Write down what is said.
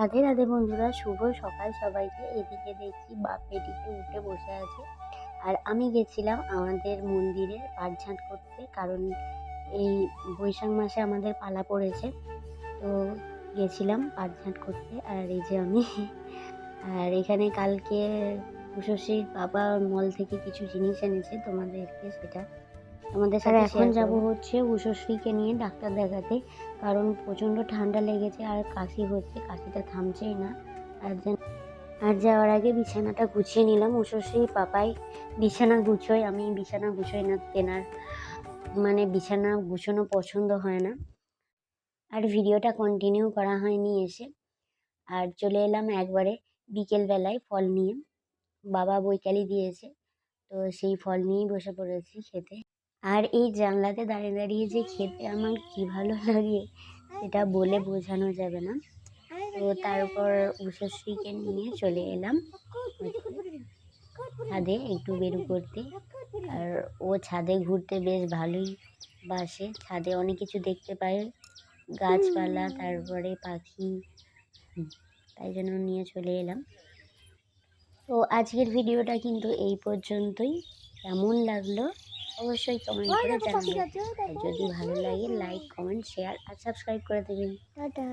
রাধে রাধে বন্ধুরা, শুভ সকাল সবাইকে। এদিকে দেখছি বাপ বেটিতে উঠে বসে আছে, আর আমি গেছিলাম আমাদের মন্দিরে পাটঝাঁট করতে, কারণ এই বৈশাখ মাসে আমাদের পালা পড়েছে। তো গেছিলাম পাটঝাঁট করতে। আর এই যে আমি আর এখানে কালকে উষসীর বাবা মল থেকে কিছু জিনিস এনেছে, তোমাদেরকে সেটা আমাদের সাথে এখন যাব হচ্ছে উষশ্রীকে নিয়ে ডাক্তার দেখাতে, কারণ প্রচণ্ড ঠান্ডা লেগেছে আর কাশি হচ্ছে, কাশিটা থামছেই না। আর যাওয়ার আগে বিছানাটা গুছিয়ে নিলাম। উষশ্রী পাপাই বিছানা গুছোয়, আমি বিছানা গুছোই না, তেনার মানে বিছানা গুছানো পছন্দ হয় না। আর ভিডিওটা কন্টিনিউ করা হয়নি এসে, আর চলে এলাম একবারে বিকেলবেলায় ফল নিয়ে। বাবা বৈকালি দিয়েছে, তো সেই ফল নিয়েই বসে পড়েছি খেতে। আর এই জানলাতে দাঁড়িয়ে দাঁড়িয়ে যে খেতে আমার কি ভালো লাগে সেটা বলে বোঝানো যাবে না। তো তারপর উষশ্রীকে নিয়ে চলে এলাম ছাদে একটু বেরু করতে। আর ও ছাদে ঘুরতে বেশ ভালোই বাসে, ছাদে অনেক কিছু দেখতে পায়, গাছপালা, তারপরে পাখি, তাই জন্য নিয়ে চলে এলাম। তো আজকের ভিডিওটা কিন্তু এই পর্যন্তই। কেমন লাগলো অবশ্যই কমেন্ট করে জানাবেন। আর যদি ভালো লাগে লাইক, কমেন্ট, শেয়ার আর সাবস্ক্রাইব করে দেবেন। টাটা।